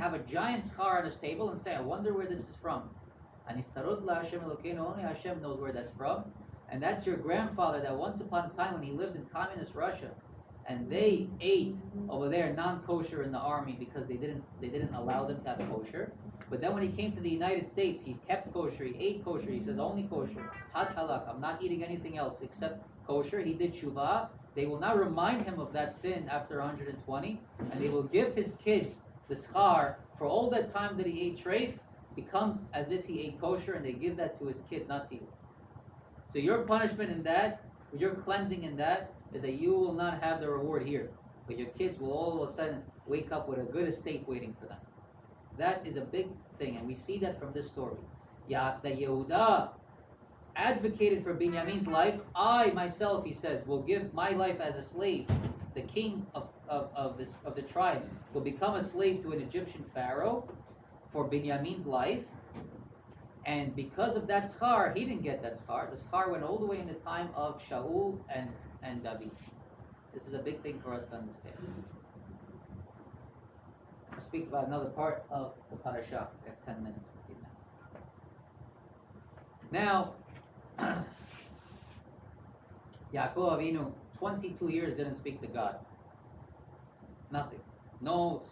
have a giant scar on his table and say, I wonder where this is from. Anistarut la Hashem Elokeinu, only Hashem knows where that's from. And that's your grandfather that once upon a time when he lived in communist Russia, and they ate over there non-kosher in the army because they didn't allow them to have kosher. But then when he came to the United States, he kept kosher, he ate kosher, he says only kosher. Had halak, I'm not eating anything else except kosher. He did shuvah. They will now remind him of that sin after 120, and they will give his kids the schar for all that time that he ate treif, becomes as if he ate kosher, and they give that to his kids, not to you. So your punishment in that, your cleansing in that, is that you will not have the reward here. But your kids will all of a sudden wake up with a good estate waiting for them. That is a big thing, and we see that from this story. That Yehuda advocated for Binyamin's life. I myself, he says, will give my life as a slave. The king of the tribes will become a slave to an Egyptian pharaoh for Binyamin's life. And because of that schar, he didn't get that schar. The schar went all the way in the time of Shaul and David. This is a big thing for us to understand. I'll speak about another part of the parasha. We have 10 minutes, 15 minutes. Now, Yaakov Avinu, 22 years didn't speak to God. Nothing. No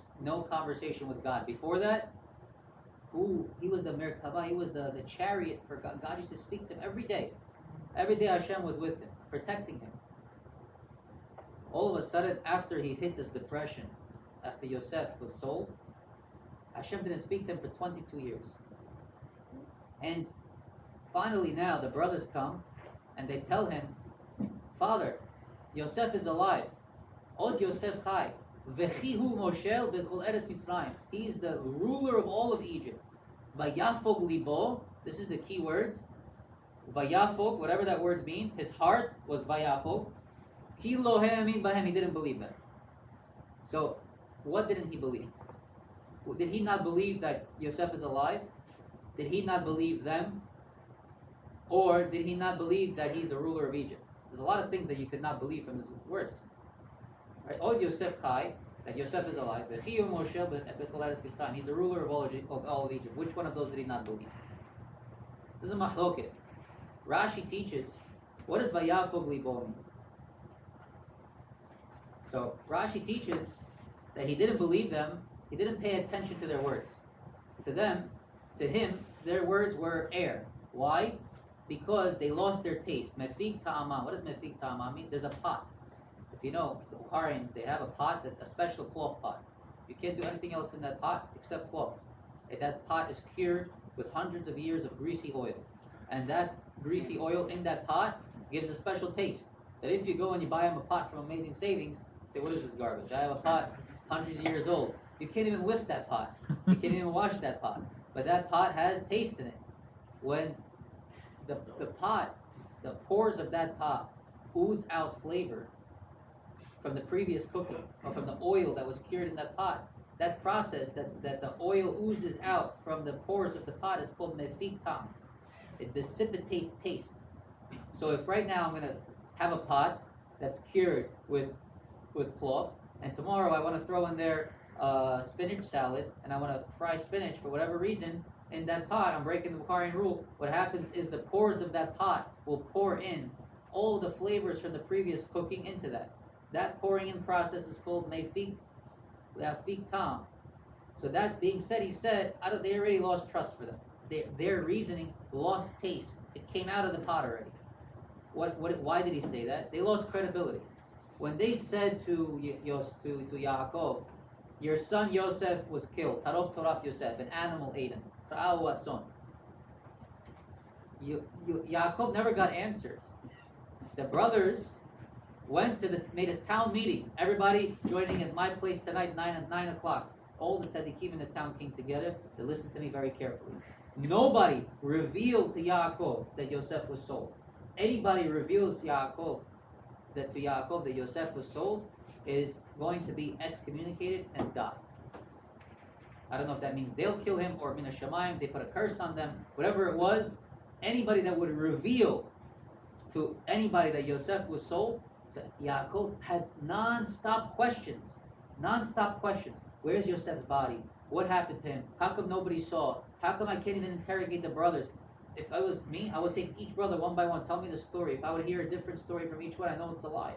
conversation with God. Before that, he was the Merkava, he was the chariot for God. God used to speak to him every day. Every day Hashem was with him, protecting him. All of a sudden, after he hit this depression, after Yosef was sold, Hashem didn't speak to him for 22 years. And finally now, the brothers come and they tell him, Father, Yosef is alive. Od Yosef chai. Vechihu Moshel b'chol eretz Mitzrayim. He is the ruler of all of Egypt. Vayafog libo. This is the key words. Vayafog, whatever that word means. His heart was Vayafog. Ki lo ha'amin bahem. He didn't believe them. So, what didn't he believe? Did he not believe that Yosef is alive? Did he not believe them? Or did he not believe that he's the ruler of Egypt? There's a lot of things that you could not believe from his words. Right? Od Yosef Chai, that Yosef is alive. He's the ruler of all of Egypt. Which one of those did he not believe? This is a mahloket. Rashi teaches, what does Vayafog libo mean? So Rashi teaches that he didn't believe them. He didn't pay attention to their words. To him, their words were air. Why? Because they lost their taste. Mefik ta'amam. What does mefik ta'amam mean? There's a pot. If you know, the Bukharians, they have a pot, a special cloth pot. You can't do anything else in that pot except cloth. And that pot is cured with hundreds of years of greasy oil. And that greasy oil in that pot gives a special taste. That if you go and you buy them a pot from Amazing Savings, say, what is this garbage? I have a pot 100 years old. You can't even lift that pot. You can't even wash that pot. But that pot has taste in it. When the pot, the pores of that pot ooze out flavor from the previous cooking, or from the oil that was cured in that pot, that process that the oil oozes out from the pores of the pot is called mefik tam. It dissipates taste. So if right now I'm going to have a pot that's cured with cloth, and tomorrow I want to throw in there spinach salad, and I want to fry spinach for whatever reason, in that pot, I'm breaking the Bukharian rule. What happens is the pores of that pot will pour in all the flavors from the previous cooking into that. That pouring in process is called mefik tam. So that being said, he said, they already lost trust for them. Their reasoning lost taste. It came out of the pot already. Why did he say that? They lost credibility. When they said to Yaakov, your son Yosef was killed, Tarof Toraf Yosef, an animal ate him. Yaakov never got answers. The brothers made a town meeting. Everybody joining at my place tonight, 9 o'clock. All the tzaddikim in the town came together to listen to me very carefully. Nobody revealed to Yaakov that Yosef was sold. Anybody reveals to Yaakov that Yosef was sold is going to be excommunicated and die. I don't know if that means they'll kill him or min hashamayim, they put a curse on them. Whatever it was, anybody that would reveal to anybody that Yosef was sold, so Yaakov had non-stop questions. Where's Yosef's body? What happened to him? How come nobody saw? How come I can't even interrogate the brothers? If I was me, I would take each brother one by one, tell me the story. If I would hear a different story from each one, I know it's a lie.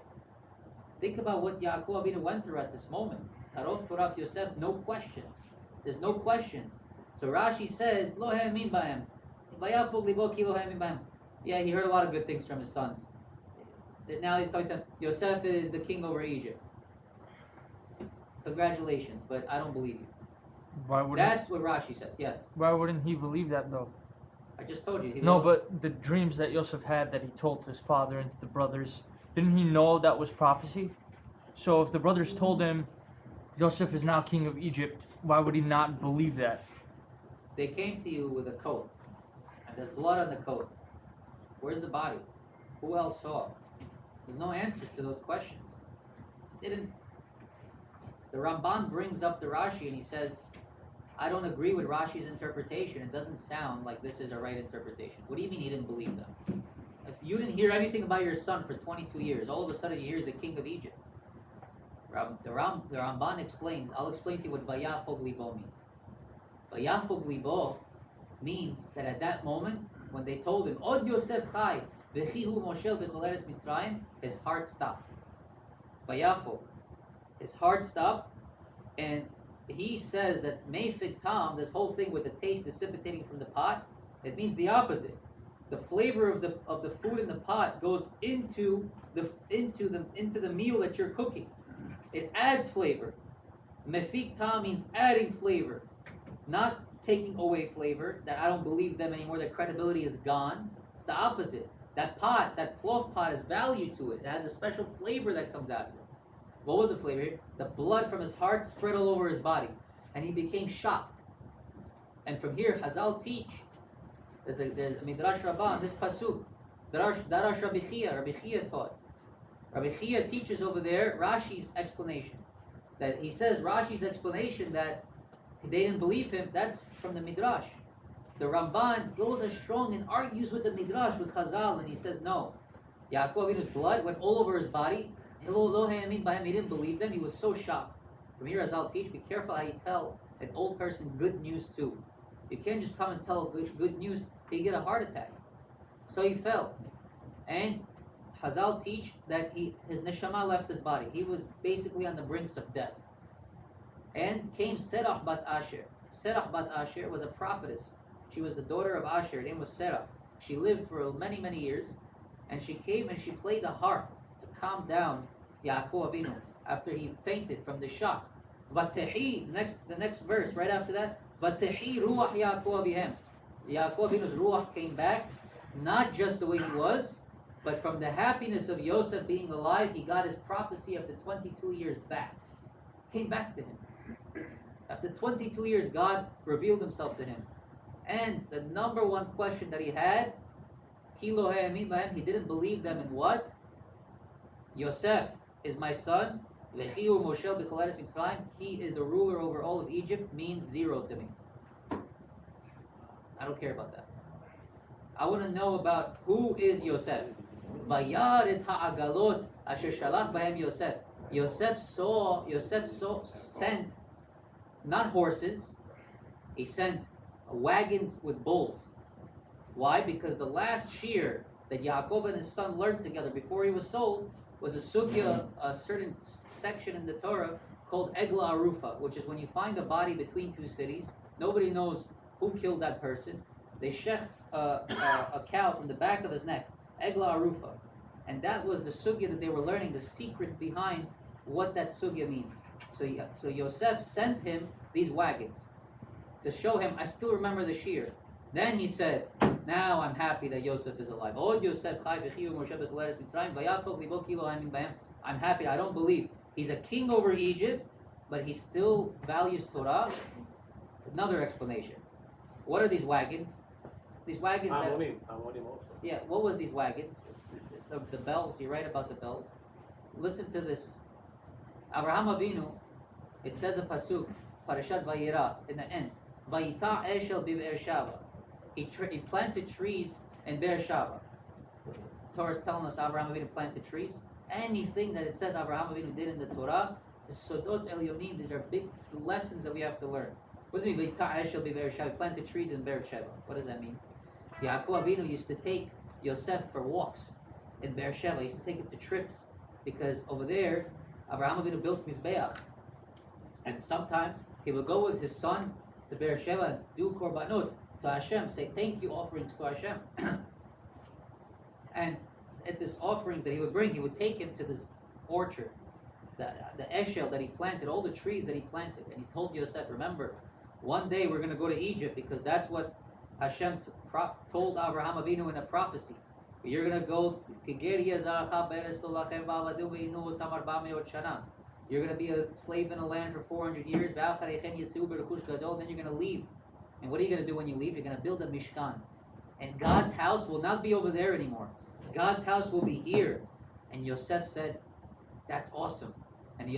Think about what Yaakov Avinu went through at this moment. Tarov Torah Yosef, no questions. There's no questions. So Rashi says, Lo ha'amin b'hem. Vayafog libo ki lo ha'amin b'hem. Yeah, he heard a lot of good things from his sons. That now he's coming to Yosef is the king over Egypt. Congratulations, but I don't believe you. Why wouldn't? That's what Rashi says. Yes, Why wouldn't he believe that though? I just told you. He No, lost- but the dreams that Yosef had that he told to his father and to the brothers, didn't he know that was prophecy? So if the brothers told him Yosef is now king of Egypt, why would he not believe that? They came to you with a coat, and there's blood on the coat. Where's the body? Who else saw? There's no answers to those questions. Didn't. The Ramban brings up the Rashi and he says, I don't agree with Rashi's interpretation. It doesn't sound like this is a right interpretation. What do you mean he didn't believe them? If you didn't hear anything about your son for 22 years, all of a sudden you hear he's the king of Egypt. The Ramban explains, I'll explain to you what Vayafog Libo means. Vayafog Libo means that at that moment, when they told him, Od Yosef Chai, V'chihu Moshel B'chol Eretz Mitzrayim, his heart stopped. Vayafog. His heart stopped, and he says that Meifig Tam, this whole thing with the taste dissipating from the pot, it means the opposite. The flavor of the food in the pot goes into the meal that you're cooking. It adds flavor. Mefik Tam means adding flavor, not taking away flavor. That I don't believe them anymore. Their credibility is gone. It's the opposite. That pot, that cloth pot, has value to it. It has a special flavor that comes out of it. What was the flavor? The blood from his heart spread all over his body, and he became shocked. And from here, Hazal teach. There's a Midrash Rabbah on this pasuk. Darash Rabbi Chia taught. Rabbi Chia teaches over there Rashi's explanation. That he says Rashi's explanation that they didn't believe him. That's from the Midrash. The Ramban goes as strong and argues with the Midrash with Chazal, and he says no. Yaakov Avinu's blood went all over his body. He didn't believe them. He was so shocked. From here, as I'll teach, be careful how you tell an old person good news too. You can't just come and tell good news. He get a heart attack. So he fell, and Hazal teach that his neshama left his body. He was basically on the brinks of death. And came Serach bat Asher. Serach bat Asher was a prophetess. She was the daughter of Asher. Her name was Serach. She lived for many, many years, and she came and she played the harp to calm down Yaakov Avinu after he fainted from the shock. Vatehi, the next verse right after that, Vatehi ruach Yaakov Avihem. Yaakov Avinu's ruach came back, not just the way he was, but from the happiness of Yosef being alive, he got his prophecy after 22 years back. Came back to him. After 22 years, God revealed himself to him. And the number one question that he had, he didn't believe them in what? Yosef is my son. He is the ruler over all of Egypt, means zero to me. I don't care about that. I want to know about who is Yosef. Vayaret ha'agalot asher shalach bahem Yosef. Yosef sent not horses, he sent wagons with bulls. Why? Because the last shear that Yaakov and his son learned together before he was sold was a sugya, a certain section in the Torah called Egla Arufa, which is when you find a body between two cities, nobody knows who killed that person. They shech a cow from the back of his neck, Egla Arufa. And that was the sugya that they were learning, the secrets behind what that sugya means. So Yosef sent him these wagons to show him, I still remember the shear. Then he said, now I'm happy that Yosef is alive. I'm happy, I don't believe. He's a king over Egypt, but he still values Torah. Another explanation. What are these wagons? These wagons yeah, what was these wagons? The bells, you write about the bells. Listen to this. Abraham Avinu, it says a pasuk, Parashat Vayira, in the end. Vayita eshel b'Be'er Shava. He planted trees in Be'er Shava. Torah is telling us Abraham Avinu planted trees. Anything that it says Abraham Avinu did in the Torah, the Sodot Elyonim, these are big lessons that we have to learn. What does it mean? V'yikach Eshel b'Be'er Sheva. Planted trees in Beersheba. What does that mean? Yaakov Avinu used to take Yosef for walks in Beersheba. He used to take him to trips because over there, Avraham Avinu built Mizbeach. And sometimes he would go with his son to Beersheba and do korbanot to Hashem, say thank you offerings to Hashem. And at this offerings that he would bring, he would take him to this orchard, the eshel that he planted, all the trees that he planted. And he told Yosef, remember, one day we're going to go to Egypt because that's what Hashem told Avraham Avinu in a prophecy. You're going to go, you're going to be a slave in a land for 400 years, then you're going to leave. And what are you going to do when you leave? You're going to build a Mishkan. And God's house will not be over there anymore. God's house will be here. And Yosef said, that's awesome. And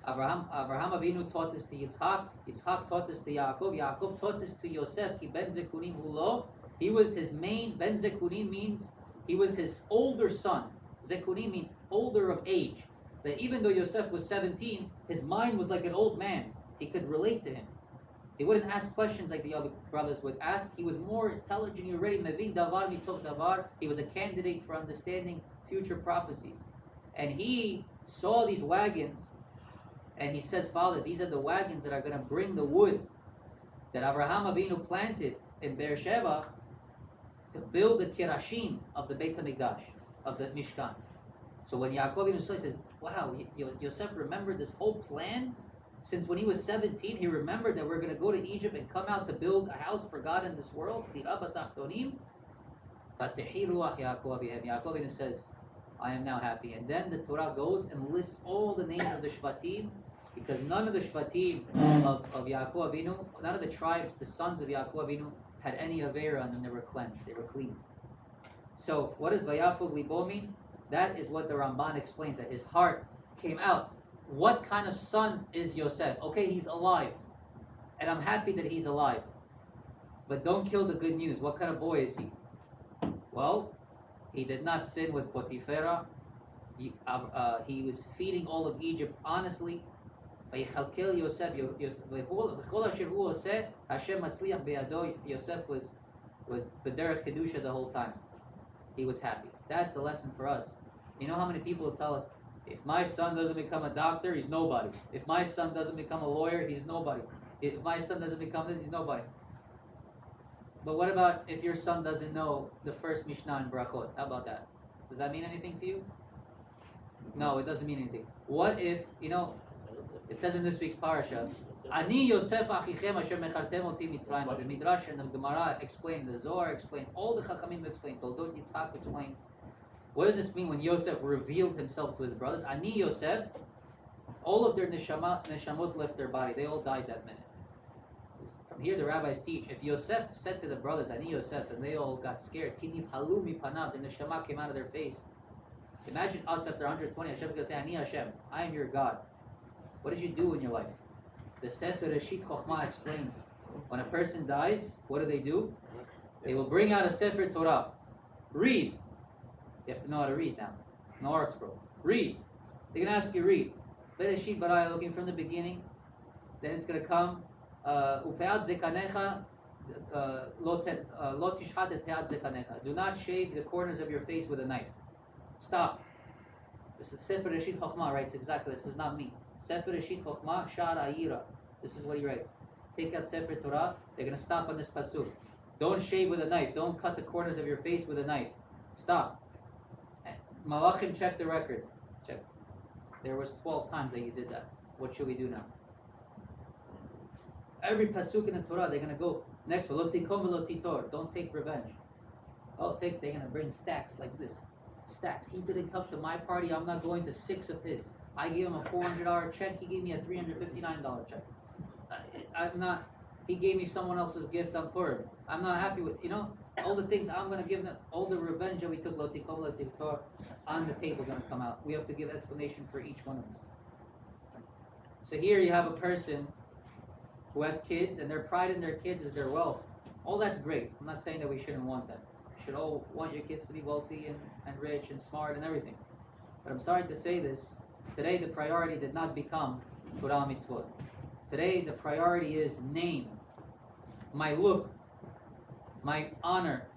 Avraham Avinu taught this to Yitzchak. Yitzchak taught this to Yaakov. Yaakov taught this to Yosef. Ki ben zekunim hulo. He was his main. Ben zekunim means he was his older son. Zekunim means older of age. That even though Yosef was 17, his mind was like an old man. He could relate to him. He wouldn't ask questions like the other brothers would ask. He was more intelligent. He already mevin davar mitok davar. He was a candidate for understanding future prophecies. And he saw these wagons, and he says, Father, these are the wagons that are going to bring the wood that Avraham Avinu planted in Beersheba to build the kirashim of the Beit HaMikdash, of the Mishkan. So when Yaakov Avinu saw, he says, wow, Yosef remembered this whole plan? Since when he was 17, he remembered that we're going to go to Egypt and come out to build a house for God in this world. The Abba Tachtonim. Yaakov Avinu says, I am now happy. And then the Torah goes and lists all the names of the Shvatim, because none of the Shvatim of Yaakov Avinu, none of the tribes, the sons of Yaakov Avinu, had any Avera, and then they were cleansed, they were clean. So what does Vayafog Libo mean? That is what the Ramban explains, that his heart came out. What kind of son is Yosef? Okay, he's alive. And I'm happy that he's alive. But don't kill the good news. What kind of boy is he? Well, he did not sin with Potiphera. He was feeding all of Egypt honestly. Yosef was b'derech kedusha the whole time. He was happy. That's a lesson for us. You know how many people tell us, if my son doesn't become a doctor, he's nobody. If my son doesn't become a lawyer, he's nobody. If my son doesn't become this, he's nobody. But what about if your son doesn't know the first Mishnah in Brachot? How about that? Does that mean anything to you? No, it doesn't mean anything. What if, it says in this week's parasha, Ani Yosef achichem asher mechartem oti Mitzrayim. The Midrash and the Gemara explain, the Zohar explains, all the Chachamim explain, Toldot Yitzhak explains. What does this mean when Yosef revealed himself to his brothers? Ani Yosef, all of their neshamot left their body. They all died that minute. From here the rabbis teach, if Yosef said to the brothers, Ani Yosef, and they all got scared, Kinif halu mi panav, the neshama came out of their face. Imagine us after 120, Hashem's going to say, Ani Hashem, I am your God. What did you do in your life? The Sefer Reshit Chochmah explains, when a person dies, what do? They will bring out a Sefer Torah. Read. You have to know how to read now. No art scroll. Read. They're going to ask you, read. Bereshit bara, looking from the beginning. Then it's going to come, Upeat zekanecha, lo tishhat et peat zekanecha. Do not shave the corners of your face with a knife. Stop. This is Sefer Reshit Chochmah writes exactly. This is not me. Sefer Reshit Chochmah Shar Ayira. This is what he writes. Take out Sefer Torah. They're going to stop on this pasuk. Don't shave with a knife. Don't cut the corners of your face with a knife. Stop. Malachim check the records. Check. There was 12 times that you did that. What should we do now? Every pasuk in the Torah, they're going to go next. Don't take revenge. They're going to bring stacks like this. Stacks. He didn't come to my party. I'm not going to 6 of his. I gave him a $400 check. He gave me a $359 check. I'm not. He gave me someone else's gift on Purim. I'm not happy with, all the things I'm going to give them, all the revenge that we took, on the table going to come out. We have to give explanation for each one of them. So here you have a person who has kids, and their pride in their kids is their wealth. All that's great. I'm not saying that we shouldn't want that. You should all want your kids to be wealthy and rich and smart and everything. But I'm sorry to say this. Today the priority did not become Torah mitzvot. Today, the priority is name, my look, my honor,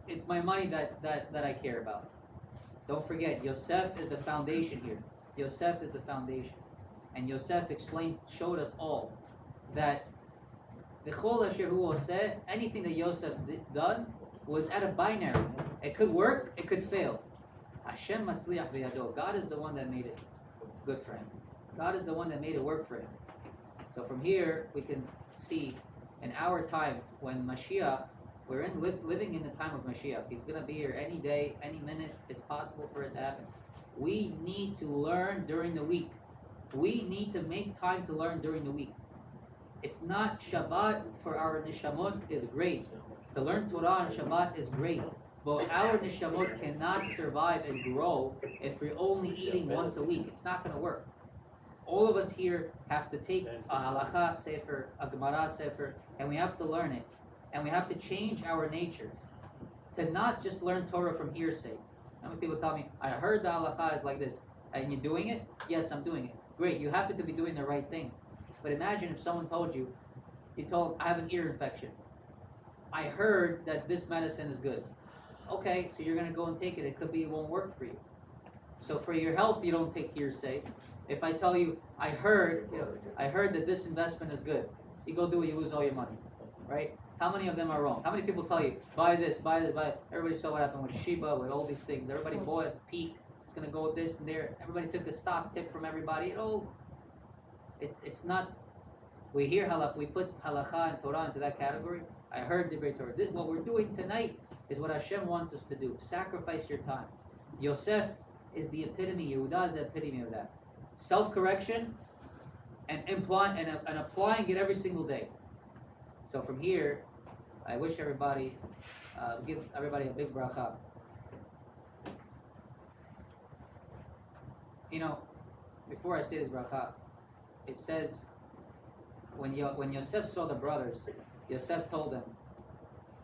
it's my money that I care about. Don't forget, Yosef is the foundation here. Yosef is the foundation. And Yosef showed us all that anything that Yosef done was at a binary. It could work, it could fail. Hashem matzliach biyado. God is the one that made it good for him. God is the one that made it work for him. So from here, we can see in our time when Mashiach, we're living in the time of Mashiach. He's going to be here any day, any minute. It's possible for it to happen. We need to learn during the week. We need to make time to learn during the week. It's not Shabbat for our neshamot is great. To learn Torah on Shabbat is great. But our neshamot cannot survive and grow if we're only eating once a week. It's not going to work. All of us here have to take a halacha sefer, a gemara sefer, and we have to learn it. And we have to change our nature to not just learn Torah from hearsay. How many people tell me, I heard the halacha is like this, and you're doing it? Yes, I'm doing it. Great, you happen to be doing the right thing. But imagine if someone told you, I have an ear infection. I heard that this medicine is good. Okay, so you're going to go and take it. It could be it won't work for you. So for your health, you don't take hearsay. If I tell you, I heard that this investment is good, you go do it, you lose all your money, right? How many of them are wrong? How many people tell you, buy this, buy this, buy it? Everybody saw what happened with Sheba, with all these things. Everybody bought peak. It's going to go with this and there. Everybody took a stock tip from everybody. It's not. We hear halakha. We put halakha and Torah into that category. I heard Divrei Torah. What we're doing tonight is what Hashem wants us to do. Sacrifice your time. Yosef is the epitome. Yehuda is the epitome of that. Self-correction and applying it every single day. So from here, I wish everybody, give everybody a big bracha. You know, before I say this bracha, it says, when Yosef saw the brothers, Yosef told them,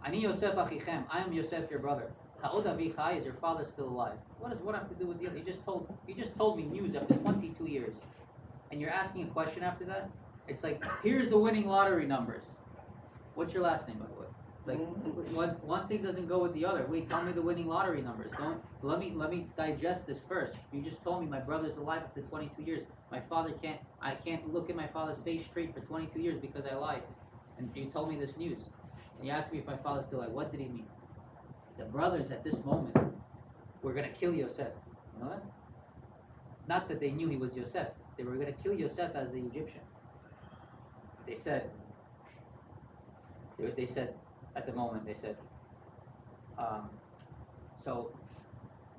Ani Yosef achichem, I am Yosef your brother. Ha'od avichai, is your father still alive? What does one have to do with the other? You just told me news after 22 years. And you're asking a question after that? It's like, here's the winning lottery numbers. What's your last name, by the way? Like, one thing doesn't go with the other. Wait, tell me the winning lottery numbers. Let me digest this first. You just told me my brother's alive after 22 years. I can't look at my father's face straight for 22 years because I lied. And you told me this news. And you asked me if my father's still alive. What did he mean? The brothers at this moment were going to kill Yosef. You know that? Not that they knew he was Yosef. They were going to kill Yosef as the Egyptian. They said at the moment, so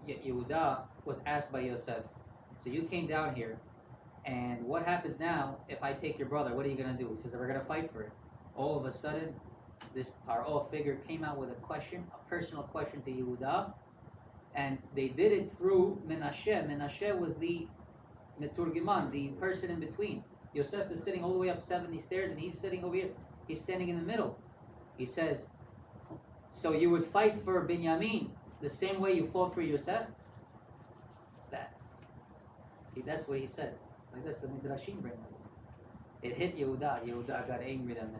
Yehuda was asked by Yosef, so you came down here, and what happens now if I take your brother? What are you going to do? He says, we're going to fight for it. All of a sudden, this Paro figure came out with a personal question to Yehuda, and they did it through Menashe. Menashe was the Meturgiman, the person in between. Yosef is sitting all the way up 70 stairs, and he's sitting over here. He's standing in the middle. He says, so you would fight for Binyamin the same way you fought for Yosef? That's what he said. Like this, the Midrashim bring like this. It hit Yehuda. Yehuda got angry then.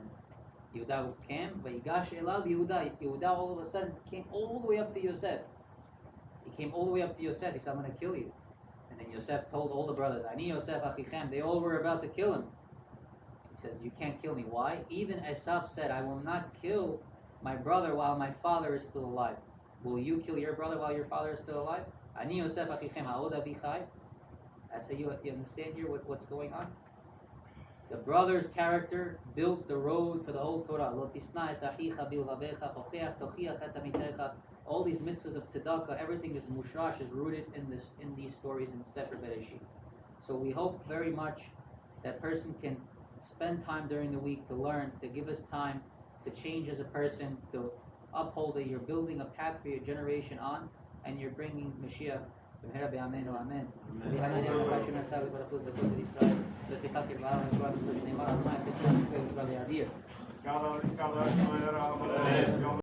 Yehuda came, but Yigash Elav Yehuda. Yehuda all of a sudden came all the way up to Yosef. He came all the way up to Yosef. He said, I'm going to kill you. And then Yosef told all the brothers, Ani Yosef achichem. They all were about to kill him. He says, you can't kill me. Why? Even Esav said, I will not kill my brother while my father is still alive. Will you kill your brother while your father is still alive? Ani Yosef achichem ha'od avichai. That's how you understand here what's going on. The brother's character built the road for the whole Torah. All these mitzvahs of tzedakah, everything is mushrash, is rooted in these stories in Sefer Bereshit. So we hope very much that person can spend time during the week to learn, to give us time to change as a person, to uphold it. You're building a path for your generation on, and you're bringing Mashiach. Amen. Amen.